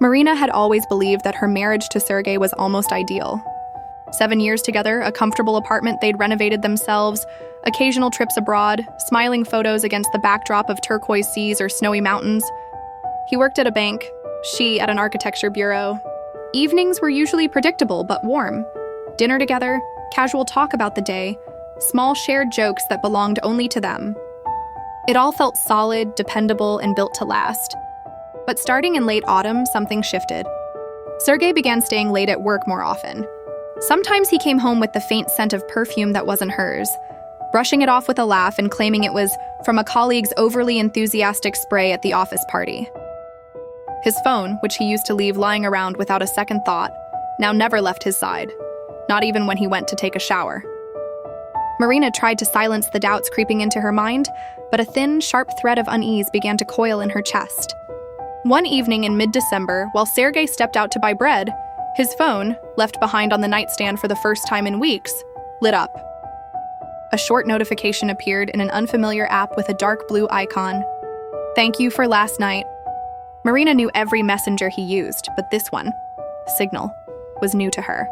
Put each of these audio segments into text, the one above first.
Marina had always believed that her marriage to Sergei was almost ideal. 7 years together, a comfortable apartment they'd renovated themselves, occasional trips abroad, smiling photos against the backdrop of turquoise seas or snowy mountains. He worked at a bank, she at an architecture bureau. Evenings were usually predictable but warm. Dinner together, casual talk about the day, small shared jokes that belonged only to them. It all felt solid, dependable, and built to last. But starting in late autumn, something shifted. Sergei began staying late at work more often. Sometimes he came home with the faint scent of perfume that wasn't hers, brushing it off with a laugh and claiming it was from a colleague's overly enthusiastic spray at the office party. His phone, which he used to leave lying around without a second thought, now never left his side, not even when he went to take a shower. Marina tried to silence the doubts creeping into her mind, but a thin, sharp thread of unease began to coil in her chest. One evening in mid-December, while Sergei stepped out to buy bread, his phone, left behind on the nightstand for the first time in weeks, lit up. A short notification appeared in an unfamiliar app with a dark blue icon. "Thank you for last night." Marina knew every messenger he used, but this one, Signal, was new to her.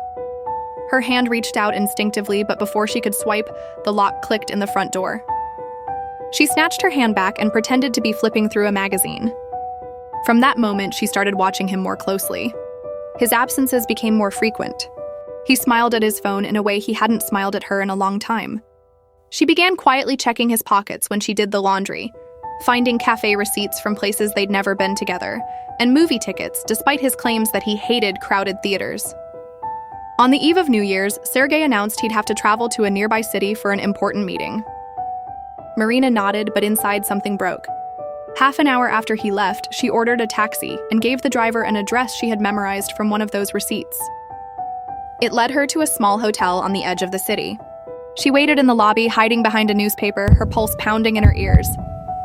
Her hand reached out instinctively, but before she could swipe, the lock clicked in the front door. She snatched her hand back and pretended to be flipping through a magazine. From that moment, she started watching him more closely. His absences became more frequent. He smiled at his phone in a way he hadn't smiled at her in a long time. She began quietly checking his pockets when she did the laundry, finding cafe receipts from places they'd never been together, and movie tickets, despite his claims that he hated crowded theaters. On the eve of New Year's, Sergei announced he'd have to travel to a nearby city for an important meeting. Marina nodded, but inside something broke. Half an hour after he left, she ordered a taxi and gave the driver an address she had memorized from one of those receipts. It led her to a small hotel on the edge of the city. She waited in the lobby, hiding behind a newspaper, her pulse pounding in her ears.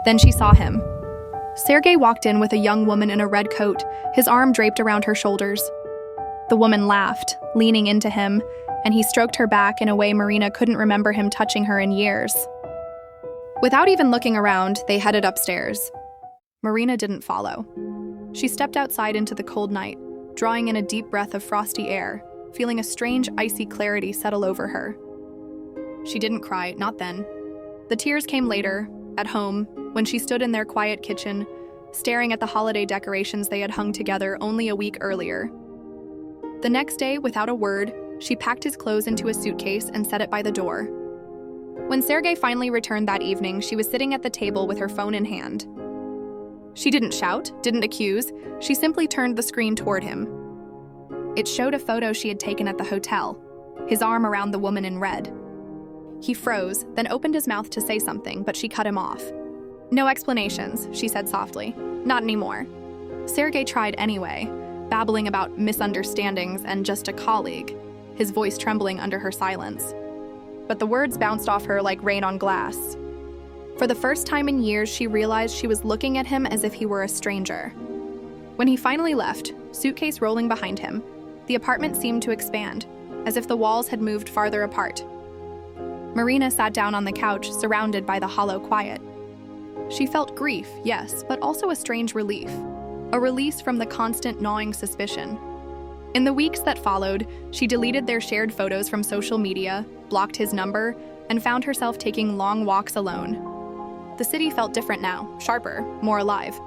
Then she saw him. Sergei walked in with a young woman in a red coat, his arm draped around her shoulders. The woman laughed, leaning into him, and he stroked her back in a way Marina couldn't remember him touching her in years. Without even looking around, they headed upstairs. Marina didn't follow. She stepped outside into the cold night, drawing in a deep breath of frosty air, feeling a strange, icy clarity settle over her. She didn't cry, not then. The tears came later, at home, when she stood in their quiet kitchen, staring at the holiday decorations they had hung together only a week earlier. The next day, without a word, she packed his clothes into a suitcase and set it by the door. When Sergei finally returned that evening, she was sitting at the table with her phone in hand. She didn't shout, didn't accuse, she simply turned the screen toward him. It showed a photo she had taken at the hotel, his arm around the woman in red. He froze, then opened his mouth to say something, but she cut him off. "No explanations," she said softly. "Not anymore." Sergei tried anyway, babbling about misunderstandings and just a colleague, his voice trembling under her silence. But the words bounced off her like rain on glass. For the first time in years, she realized she was looking at him as if he were a stranger. When he finally left, suitcase rolling behind him, the apartment seemed to expand, as if the walls had moved farther apart. Marina sat down on the couch, surrounded by the hollow quiet. She felt grief, yes, but also a strange relief, a release from the constant gnawing suspicion. In the weeks that followed, she deleted their shared photos from social media, blocked his number, and found herself taking long walks alone. The city felt different now, sharper, more alive.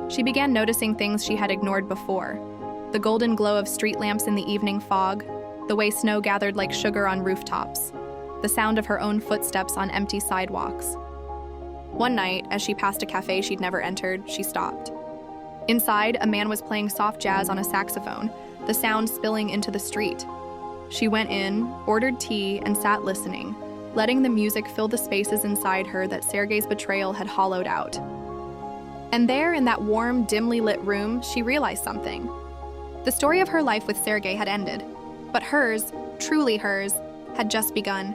She began noticing things she had ignored before. The golden glow of street lamps in the evening fog, the way snow gathered like sugar on rooftops, the sound of her own footsteps on empty sidewalks. One night, as she passed a cafe she'd never entered, she stopped. Inside, a man was playing soft jazz on a saxophone, the sound spilling into the street. She went in, ordered tea, and sat listening, letting the music fill the spaces inside her that Sergei's betrayal had hollowed out. And there, in that warm, dimly lit room, she realized something. The story of her life with Sergei had ended, but hers, truly hers, had just begun.